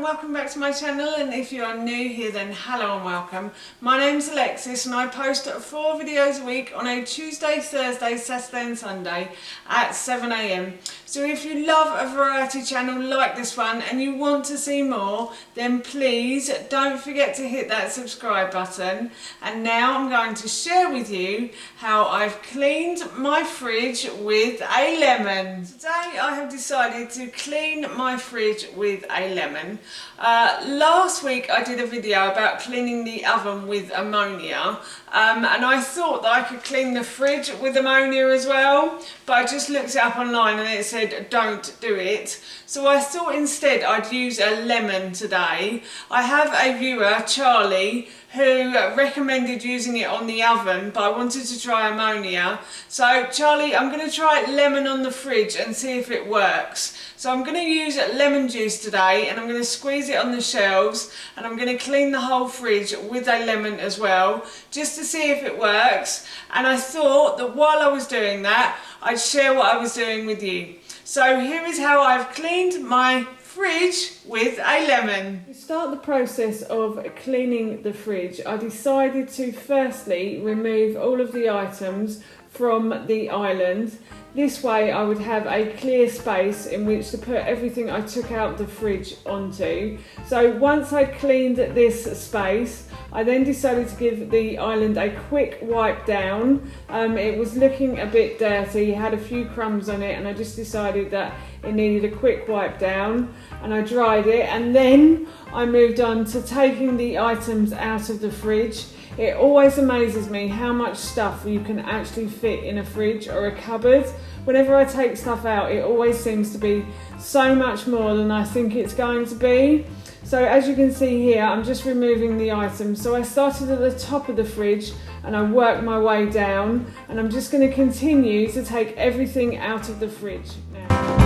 and welcome back to my channel, and if you are new here then hello and welcome. My name's Alexis and I post 4 videos a week on a Tuesday, Thursday, Saturday and Sunday at 7 AM. So if you love a variety channel like this one and you want to see more, then please don't forget to hit that subscribe button. And now I'm going to share with you how I've cleaned my fridge with a lemon. Today I have decided to clean my fridge with a lemon. Last week I did a video about cleaning the oven with ammonia, and I thought that I could clean the fridge with ammonia as well, but I just looked it up online and it said don't do it. So I thought instead I'd use a lemon today. I have a viewer, Charlie, who recommended using it on the oven, but I wanted to try ammonia. So Charlie, I'm going to try lemon on the fridge and see if it works. So I'm going to use lemon juice today and I'm going to squeeze it on the shelves and I'm going to clean the whole fridge with a lemon as well, just to see if it works. And I thought that while I was doing that, I'd share what I was doing with you. So here is how I've cleaned my fridge with a lemon. To start the process of cleaning the fridge, I decided to firstly remove all of the items from the island. This way I would have a clear space in which to put everything I took out the fridge onto. So once I cleaned this space, I then decided to give the island a quick wipe down. It was looking a bit dirty, had a few crumbs on it, and I just decided that it needed a quick wipe down, and I dried it, and then I moved on to taking the items out of the fridge. It always amazes me how much stuff you can actually fit in a fridge or a cupboard. Whenever I take stuff out, it always seems to be so much more than I think it's going to be. So as you can see here, I'm just removing the items. So I started at the top of the fridge and I worked my way down, and I'm just going to continue to take everything out of the fridge now.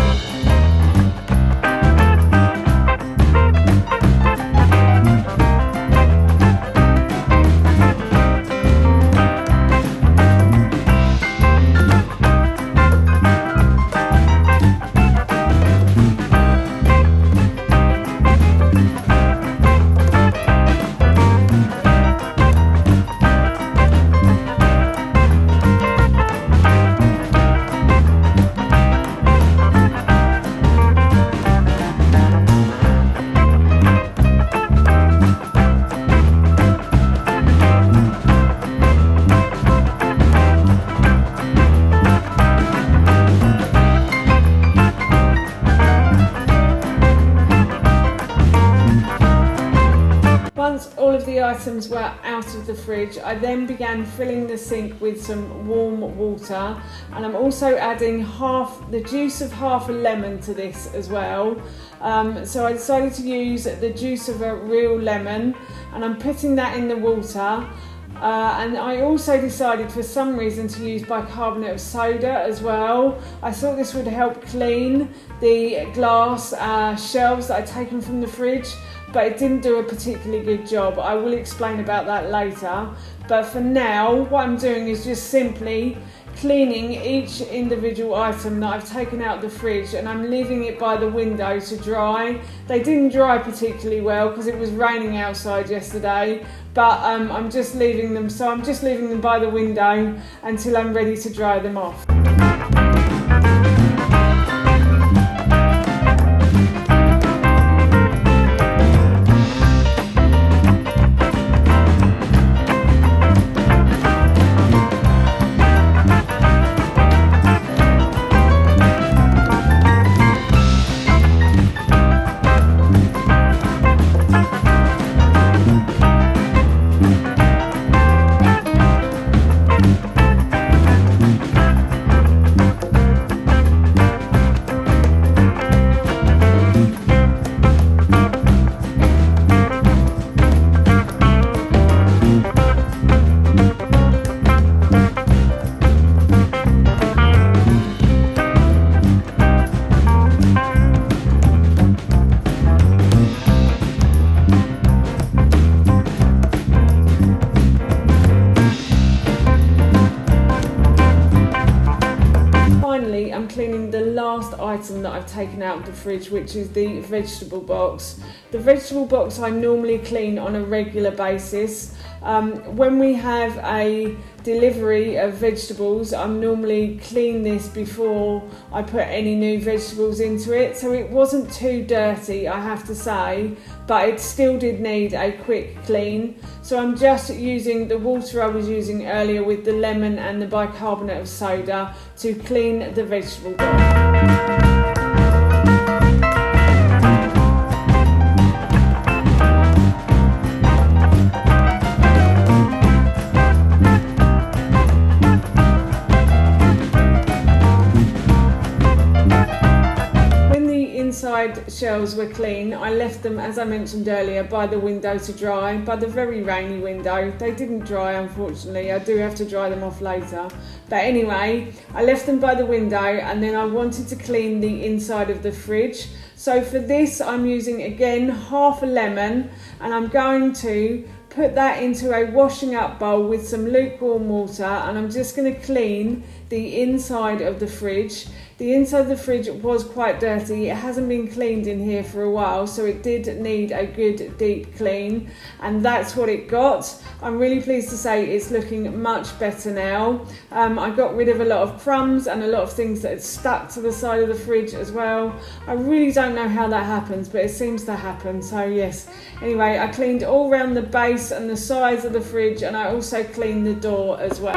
Once all of the items were out of the fridge, I then began filling the sink with some warm water, and I'm also adding the juice of half a lemon to this as well. So I decided to use the juice of a real lemon, and I'm putting that in the water. And I also decided for some reason to use bicarbonate of soda as well. I thought this would help clean the glass shelves that I'd taken from the fridge, but it didn't do a particularly good job. I will explain about that later. But for now, what I'm doing is just simply cleaning each individual item that I've taken out of the fridge, and I'm leaving it by the window to dry. They didn't dry particularly well because it was raining outside yesterday, but I'm just leaving them. So I'm just leaving them by the window until I'm ready to dry them off. I've taken out of the fridge, which is the vegetable box. The vegetable box I normally clean on a regular basis. When we have a delivery of vegetables, I normally clean this before I put any new vegetables into it, so it wasn't too dirty, I have to say, but it still did need a quick clean. So I'm just using the water I was using earlier with the lemon and the bicarbonate of soda to clean the vegetable box. Shelves were clean. I left them, as I mentioned earlier, by the window to dry, by the very rainy window. They didn't dry, unfortunately. I do have to dry them off later. But anyway, I left them by the window, and then I wanted to clean the inside of the fridge. So for this, I'm using, again, half a lemon, and I'm going to put that into a washing up bowl with some lukewarm water, and I'm just going to clean the inside of the fridge. The inside of the fridge was quite dirty. It hasn't been cleaned in here for a while, so it did need a good deep clean, and that's what it got. I'm really pleased to say it's looking much better now. I got rid of a lot of crumbs and a lot of things that had stuck to the side of the fridge as well. I really don't know how that happens, but it seems to happen, so yes. Anyway, I cleaned all around the base and the sides of the fridge, and I also cleaned the door as well.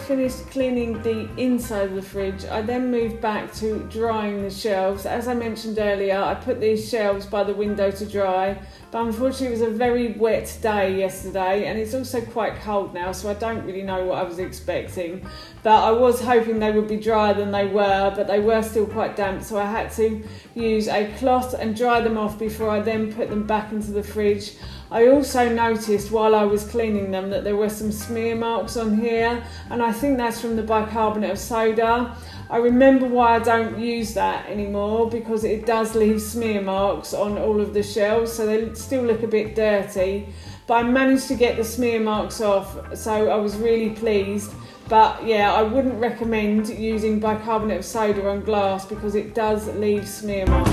Finished cleaning the inside of the fridge, I then moved back to drying the shelves. As I mentioned earlier, I put these shelves by the window to dry, but unfortunately it was a very wet day yesterday, and it's also quite cold now, so I don't really know what I was expecting. But I was hoping they would be drier than they were, but they were still quite damp, so I had to use a cloth and dry them off before I then put them back into the fridge. I also noticed while I was cleaning them that there were some smear marks on here, and I think that's from the bicarbonate of soda. I remember why I don't use that anymore, because it does leave smear marks on all of the shelves, so they still look a bit dirty. But I managed to get the smear marks off, so I was really pleased. But yeah, I wouldn't recommend using bicarbonate of soda on glass because it does leave smear marks.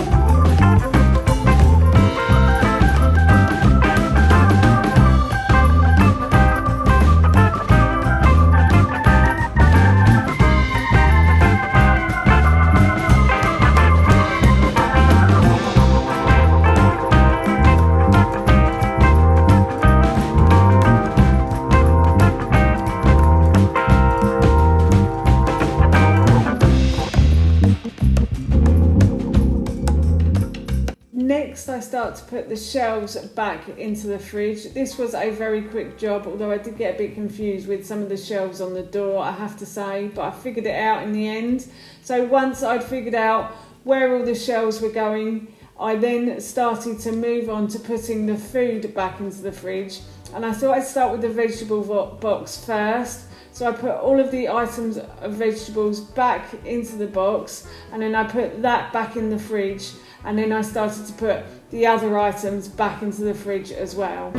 Next, I start to put the shelves back into the fridge. This was a very quick job, although I did get a bit confused with some of the shelves on the door, I have to say, but I figured it out in the end. So once I'd figured out where all the shelves were going, I then started to move on to putting the food back into the fridge. And I thought I'd start with the vegetable box first. So I put all of the items of vegetables back into the box, and then I put that back in the fridge, and then I started to put the other items back into the fridge as well.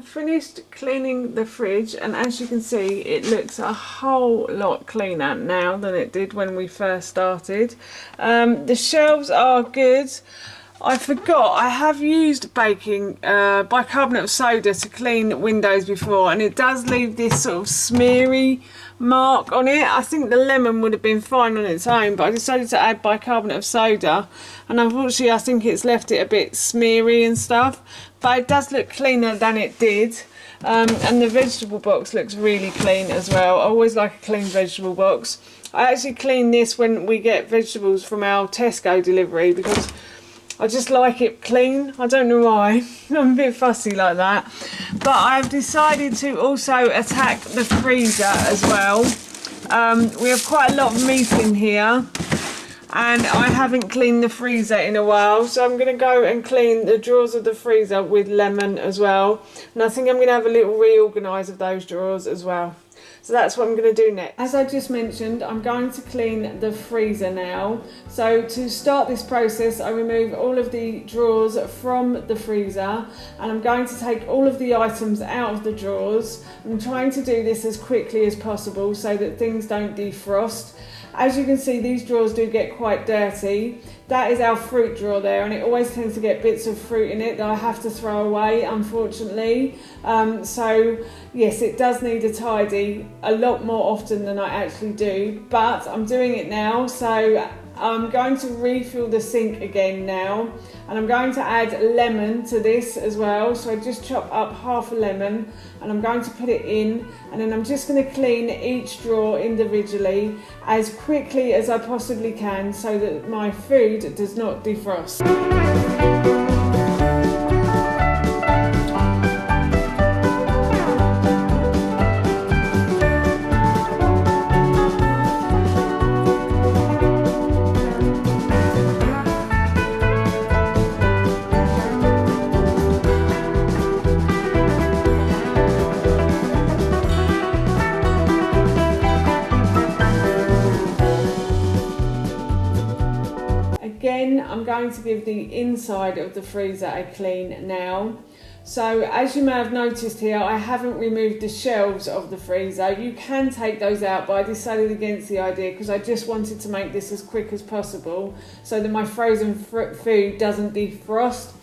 I've finished cleaning the fridge, and as you can see it looks a whole lot cleaner now than it did when we first started. The shelves are good. I forgot, I have used bicarbonate of soda to clean windows before, and it does leave this sort of smeary mark on it. I think the lemon would have been fine on its own, but I decided to add bicarbonate of soda, and unfortunately I think it's left it a bit smeary and stuff, but it does look cleaner than it did. And the vegetable box looks really clean as well. I always like a clean vegetable box. I actually clean this when we get vegetables from our Tesco delivery because I just like it clean. I don't know why. I'm a bit fussy like that. But I've decided to also attack the freezer as well. We have quite a lot of meat in here, and I haven't cleaned the freezer in a while, so I'm going to go and clean the drawers of the freezer with lemon as well. And I think I'm going to have a little reorganise of those drawers as well. So that's what I'm going to do next. As I just mentioned, I'm going to clean the freezer now. So to start this process, I remove all of the drawers from the freezer, and I'm going to take all of the items out of the drawers. I'm trying to do this as quickly as possible so that things don't defrost. As you can see, these drawers do get quite dirty. That is our fruit drawer there, and it always tends to get bits of fruit in it that I have to throw away, unfortunately. So yes, it does need a tidy a lot more often than I actually do, but I'm doing it now. So I'm going to refill the sink again now, and I'm going to add lemon to this as well. So I just chop up half a lemon, and I'm going to put it in, and then I'm just going to clean each drawer individually as quickly as I possibly can so that my food does not defrost. Again, I'm going to give the inside of the freezer a clean now. So as you may have noticed here, I haven't removed the shelves of the freezer. You can take those out, but I decided against the idea because I just wanted to make this as quick as possible so that my frozen food doesn't defrost.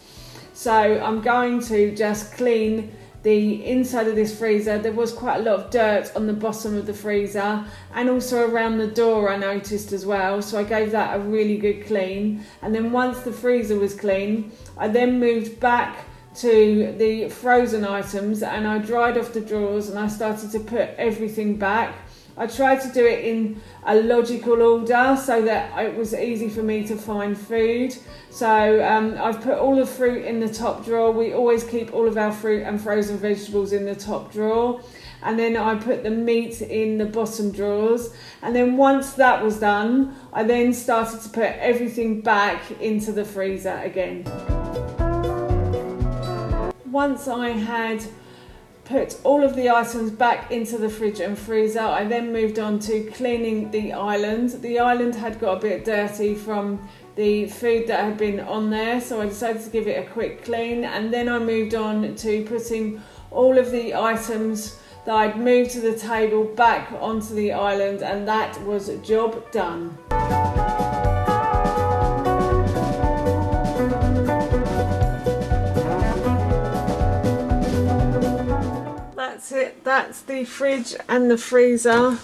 So I'm going to just clean the inside of this freezer. There was quite a lot of dirt on the bottom of the freezer, and also around the door I noticed as well, so I gave that a really good clean. And then once the freezer was clean, I then moved back to the frozen items, and I dried off the drawers, and I started to put everything back. I tried to do it in a logical order so that it was easy for me to find food. So I've put all the fruit in the top drawer. We always keep all of our fruit and frozen vegetables in the top drawer. And then I put the meat in the bottom drawers. And then once that was done, I then started to put everything back into the freezer again. Once I had put all of the items back into the fridge and freezer, I then moved on to cleaning the island. The island had got a bit dirty from the food that had been on there, so I decided to give it a quick clean, and then I moved on to putting all of the items that I'd moved to the table back onto the island, and that was job done. That's it, that's the fridge and the freezer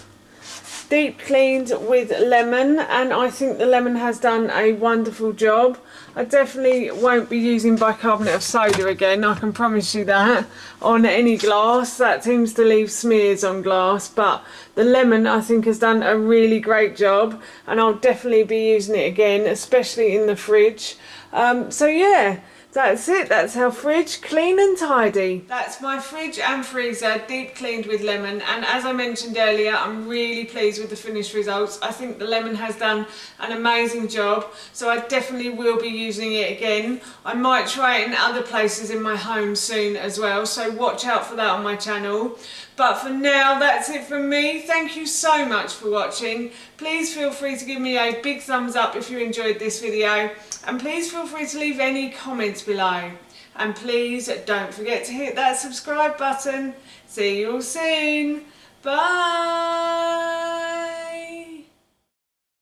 deep cleaned with lemon, and I think the lemon has done a wonderful job. I definitely won't be using bicarbonate of soda again, I can promise you that, on any glass. That seems to leave smears on glass, but the lemon I think has done a really great job, and I'll definitely be using it again, especially in the fridge. So yeah, that's it, that's our fridge clean and tidy. That's my fridge and freezer deep cleaned with lemon, and as I mentioned earlier, I'm really pleased with the finished results. I think the lemon has done an amazing job, so I definitely will be using it again. I might try it in other places in my home soon as well, so watch out for that on my channel. But for now, that's it from me. Thank you so much for watching. Please feel free to give me a big thumbs up if you enjoyed this video, and please feel free to leave any comments below. and please don't forget to hit that subscribe button. See you all soon. Bye.